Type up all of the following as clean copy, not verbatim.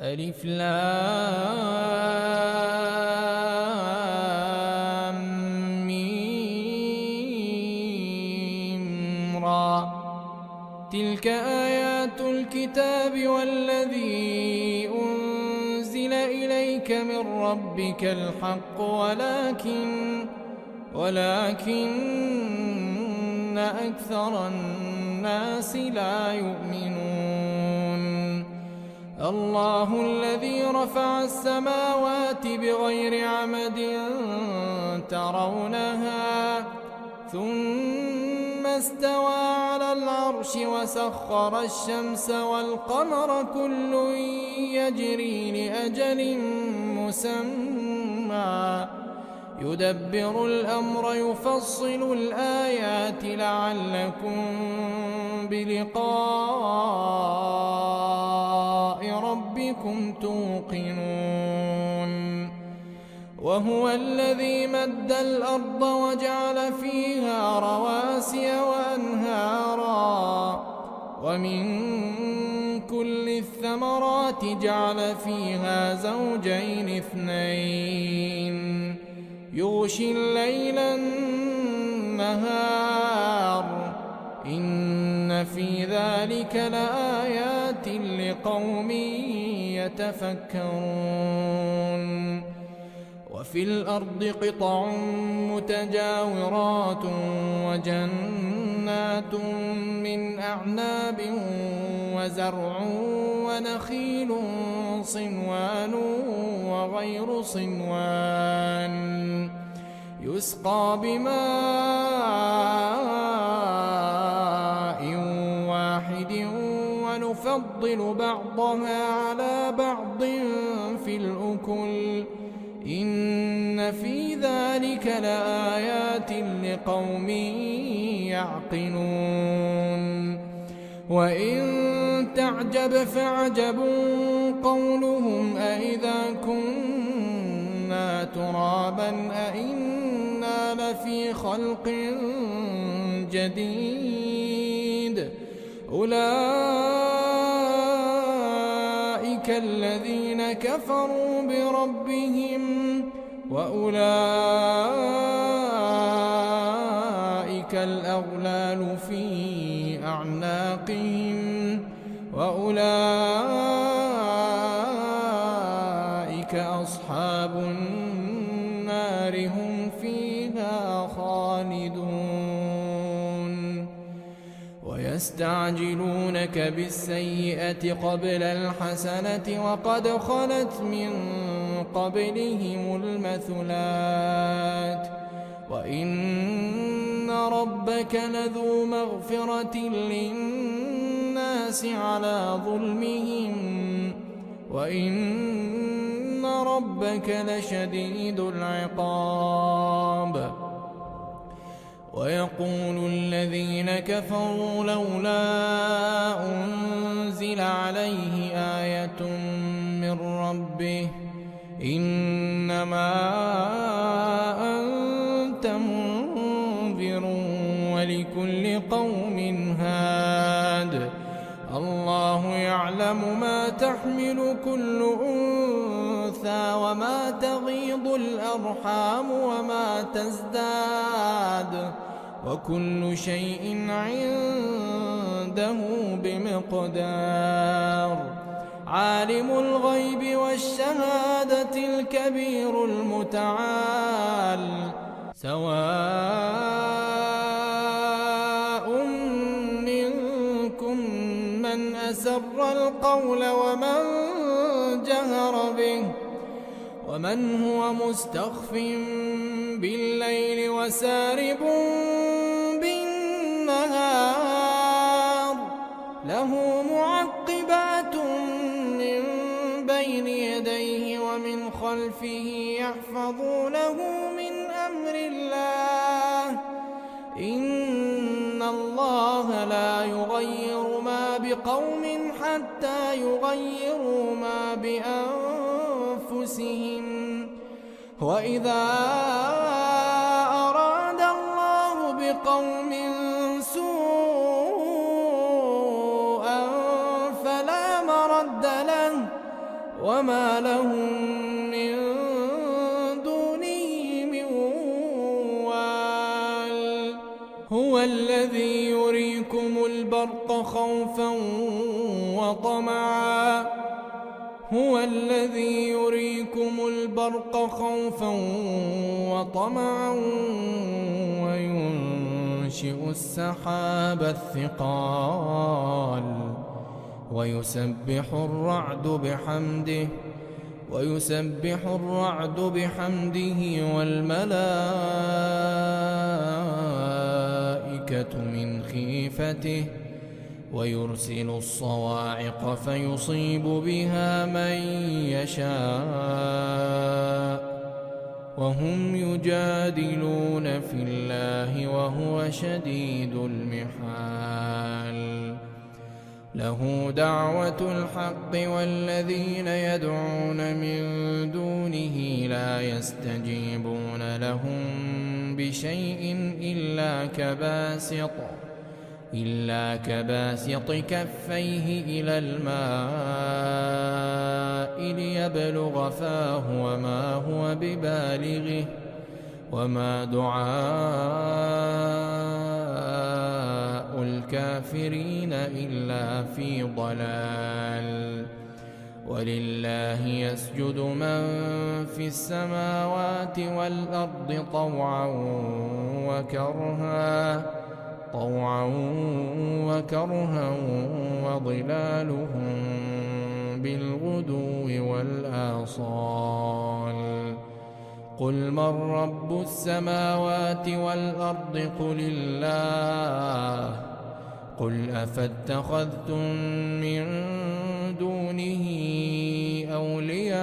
ألف لام ميم را. تلك آيات الكتاب والذي أنزل إليك من ربك الحق ولكن أكثر الناس لا يؤمنون. الله الذي رفع السماوات بغير عمد ترونها ثم استوى على العرش وسخر الشمس والقمر كل يجري لأجل مسمى يدبر الأمر يفصل الآيات لعلكم بلقاء ربكم توقنون. وهو الذي مد الأرض وجعل فيها رواسي وأنهارا ومن كل الثمرات جعل فيها زوجين اثنين يغشي الليل النهار إن في ذلك لآيات لقوم يتفكرون. وفي الأرض قطع متجاورات وجنات من أعناب وزرع ونخيل صنوان وغير صنوان يسقى بماء واحد ونفضل بعضها على بعض في الأكل إن في ذلك لآيات لقوم يعقلون. وإن تعجب فعجب قولهم أإذا كنا ترابا أإنا لفي خلق جديد أولئك الذين كفروا بربهم وأولئك الأغلال في أعناقهم وأولئك أصحاب النار هم فيها خالدون. ويستعجلونك بالسيئة قبل الحسنة وقد خلت من قبلهم المثلات وإن ربك لذو مغفرة للناس على ظلمهم وإن ربك لشديد العقاب. ويقول الذين كفروا لولا أنزل عليه آية من ربه إنما أنت منذر ولكل قوم هاد الله يعلم ما تحمل كل أنثى وما تغيض الأرحام وما تزداد وكل شيء عنده بمقدار. عالم الغيب والشهادة الكبير المتعال سواء منكم من أسر القول ومن جهر به ومن هو مستخف بالليل وسارب بالنهار له معقبات من بين يديه ومن خلفه يحفظونه من أمر الله إن الله لا يغير ما بقوم حتى يغيروا ما بأنفسهم وإذا أراد الله بقوم سوءا فلا مرد له وما لهم من دونه من وال. هو الذي يريكم البرق خوفا وطمعا هو الذي يريكم البرق خوفا وطمعا وينشئ السحاب الثقال ويسبح الرعد بحمده والملائكة من خيفته ويرسل الصواعق فيصيب بها من يشاء وهم يجادلون في الله وهو شديد المحال. له دعوة الحق والذين يدعون من دونه لا يستجيبون لهم بشيء إلا كباسط كفيه إلى الماء ليبلغ فاه وما هو ببالغه وما دعاء الكافرين إلا في ضلال. ولله يسجد من في السماوات والأرض طوعا وكرها وظلالهم بالغدو والآصال. قل من رب السماوات والأرض قل الله. قل أفاتخذتم من دونه أولياء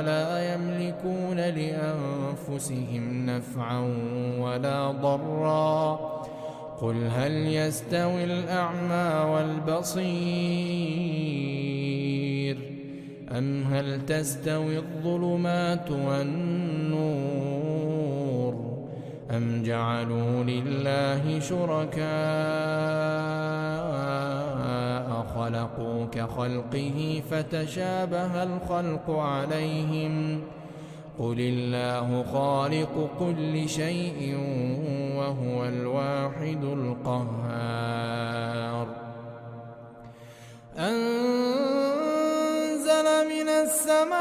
لا يملكون لأنفسهم نفعا ولا ضرا. قل هل يستوي الأعمى والبصير أم هل تستوي الظلمات والنور أم جعلوا لله شركاء خلقوا كخلقه فتشابه الخلق عليهم. قل الله خالق كل شيء وهو الواحد القهار. أنزل من السماء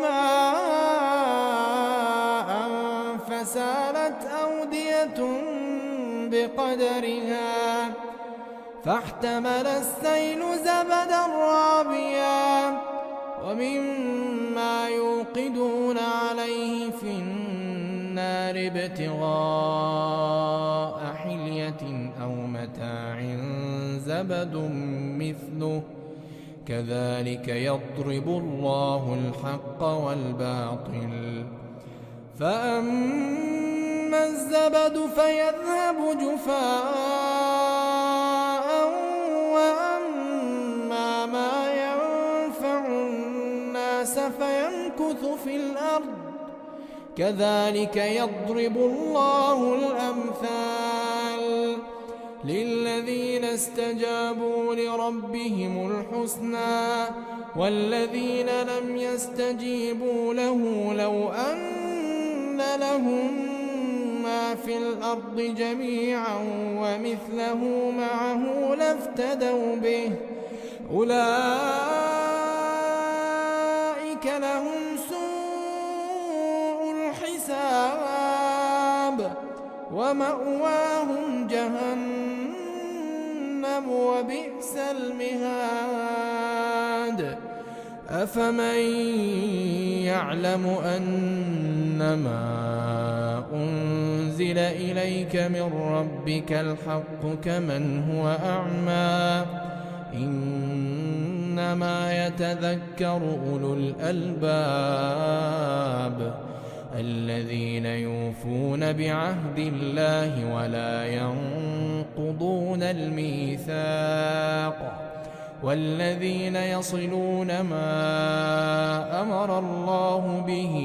ماء فسالت أودية بقدرها فاحتمل السيل زبدا رابيا ومما يوقدون عليه في النار ابتغاء حلية أو متاع زبد مثله كذلك يضرب الله الحق والباطل. فأما الزبد فيذهب جفاء وأما ما ينفع الناس فيمكث في الأرض كذلك يضرب الله الأمثال. للذين استجابوا لربهم الحسنى والذين لم يستجيبوا له لو أن لهم ما في الأرض جميعا ومثله معه لافتدوا به أولئك لهم سوء الحساب ومأواهم جهنم وبئس المهاد. أفمن يعلم أنما أنزل إليك من ربك الحق كمن هو أعمى إنما يتذكر أولو الألباب الذين يوفون بعهد الله ولا ينقضون الميثاق والذين يصلون ما أمر الله به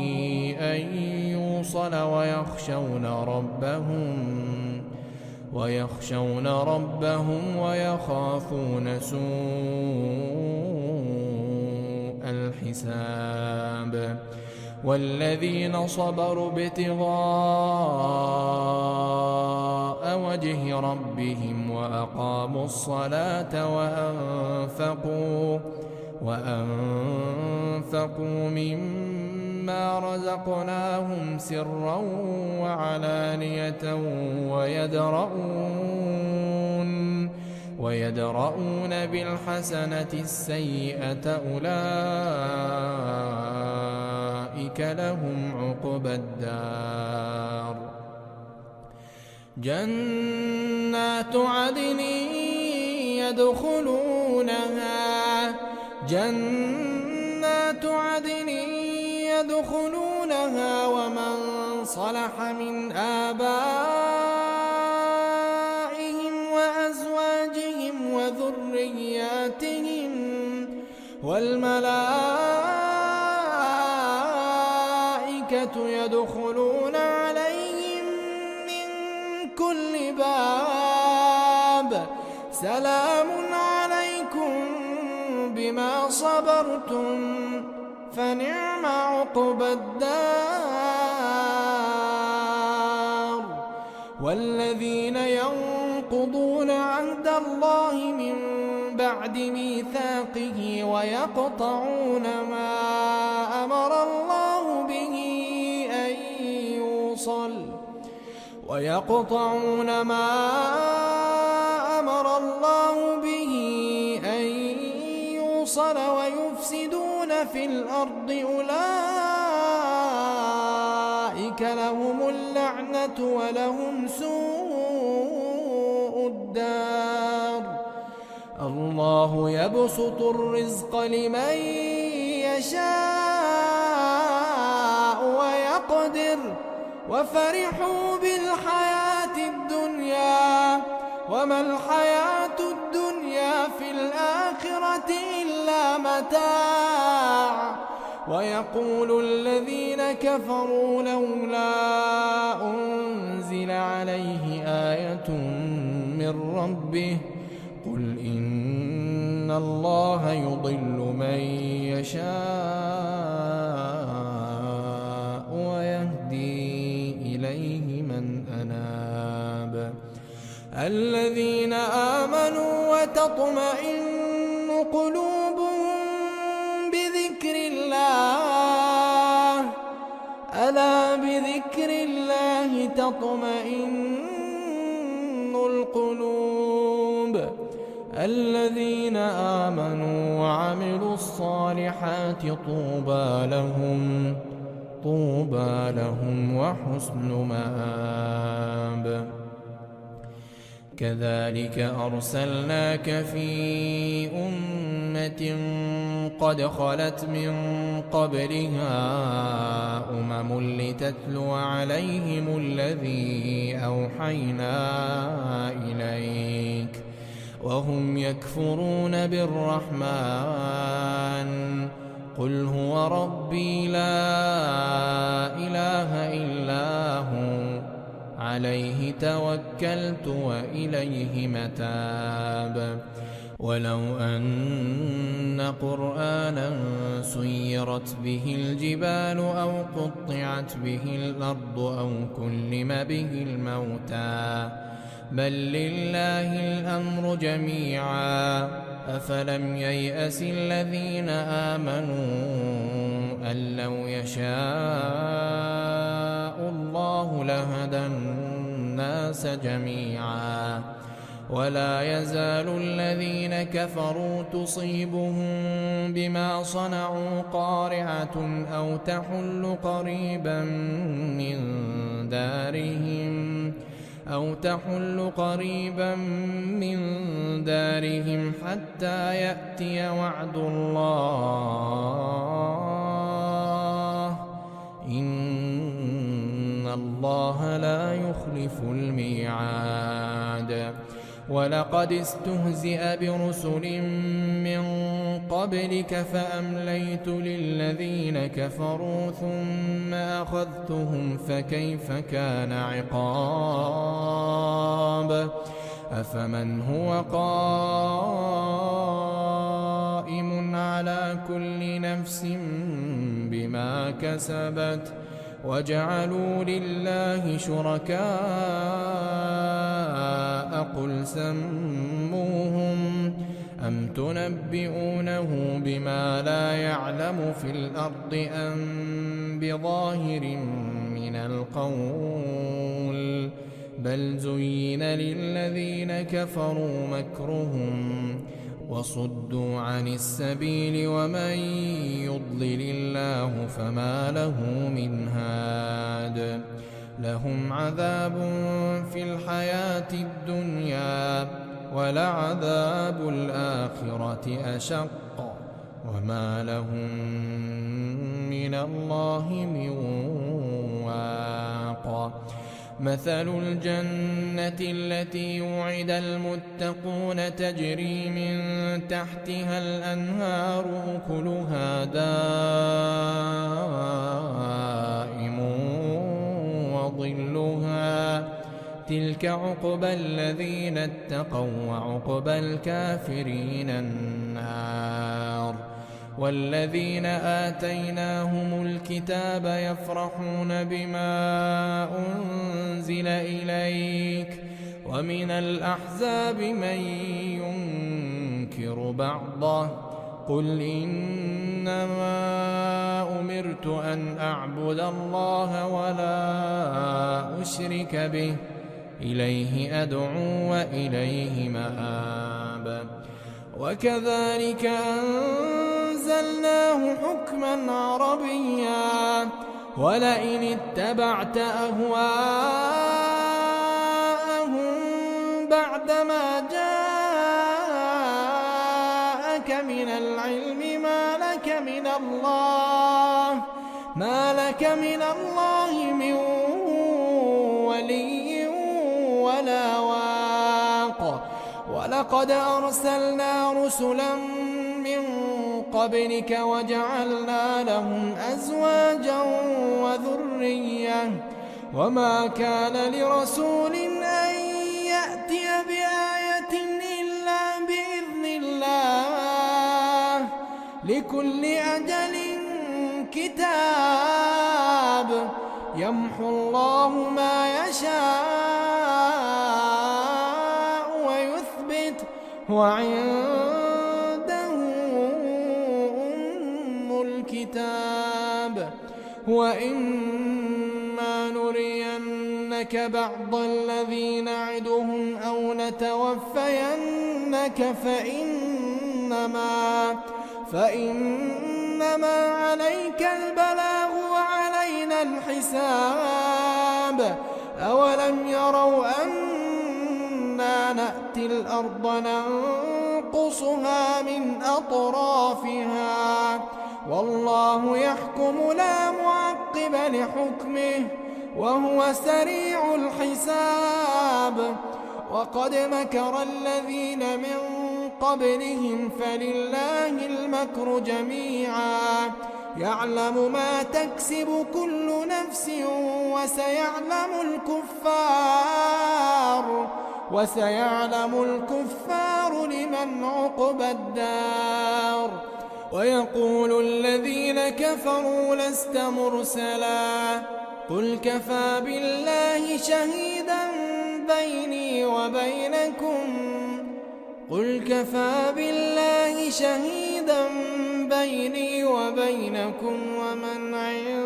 أن يوصل ويخشون ربهم ويخافون سوء الحساب والذين صبروا ابتغاء وجه ربهم وأقاموا الصلاة وأنفقوا مما رزقناهم سرا وعلانية ويدرؤون بالحسنة السيئة أولئك لهم عقبى الدار جنات عدن يدخلونها ومن صلح من آبائهم وأزواجهم وذرياتهم والملائكة يدخلون عليهم من كل باب سلام عليكم بما صبرتم فنعم عقبى الدار والذين ينقضون عهد الله من بعد ميثاقه ويقطعون ما أمر الله به أن يوصل ويفسدون في الأرض أولئك لهم اللعنة ولهم سوء الدار الله يبسط الرزق لمن يشاء ويقدر وفرحوا بالحياة الدنيا وما الحياة الدنيا في الآخرة إلا متاع ويقول الذين كفروا لولا أنزل عليه آية من ربه قل إن الله يضل من يشاء ويهدي إليه من أناب الذين آمنوا وتطمئن قلوبهم بذكر الله ألا بذكر الله تطمئن القلوب الذين آمنوا وعملوا الصالحات طوبى لهم وحسن مآب كذلك أرسلناك في أمة قد خلت من قبلها لتتلو عليهم الذي أوحينا إليك وهم يكفرون بالرحمن قل هو ربي لا إله إلا هو عليه توكلت وإليه متاب ولو أن قرآنا سيرت به الجبال أو قطعت به الأرض أو كلم به الموتى بل لله الأمر جميعا أفلم ييأس الذين آمنوا أن لو يشاء الله لهدى الناس جميعا ولا يزال الذين كفروا تصيبهم بما صنعوا قارعة أو تحل قريبا من دارهم حتى يأتي وعد الله إن الله لا يخلف الميعاد ولقد استهزئ برسل من قبلك فأمليت للذين كفروا ثم أخذتهم فكيف كان عقاب أفمن هو قائم على كل نفس بما كسبت وجعلوا لله شركاء قل سموهم أم تنبئونه بما لا يعلم في الأرض أم بظاهر من القول بل زين للذين كفروا مكرهم وصدوا عن السبيل ومن يضلل الله فما له من هاد لهم عذاب في الحياة الدنيا ولعذاب الآخرة أشق وما لهم من الله من واق مثل الجنة التي وعد المتقون تجري من تحتها الأنهار أكلها دائم وظلها تلك عقبى الذين اتقوا وعقبى الكافرين النار والذين آتيناهم الكتاب يفرحون بما أنزل إليك ومن الأحزاب من ينكر بعضه قل إنما أمرت أن أعبد الله ولا أشرك به إليه أدعو وإليه مآب وكذلك أنزلناه حكما عربيا ولئن اتبعت أهواءهم بعدما جاءك من العلم ما لك من الله من ولي ولا واق ولقد أرسلنا رسلا من قبلك وجعلنا لهم أزواجا وذرية وما كان لرسول أن يأتي بآية إلا بإذن الله لكل أجل كتاب يمحو الله ما يشاء ويثبت وعنده أم الكتاب وإما نرينك بعض الذي نعدهم أو نتوفينك فإنما عليك البلاغ وعلينا الحساب أولم يروا أنا نأتي الأرض ننقصها من أطرافها والله يحكم لا معقب لحكمه وهو سريع الحساب وقد مكر الذين من قبلهم فلله المكر جميعا يعلم ما تكسب كل نفس وسيعلم الكفار لمن عقبى الدار ويقول الذين كفروا لست مرسلا قل كفى بالله شهيدا بيني وبينكم ومن عنده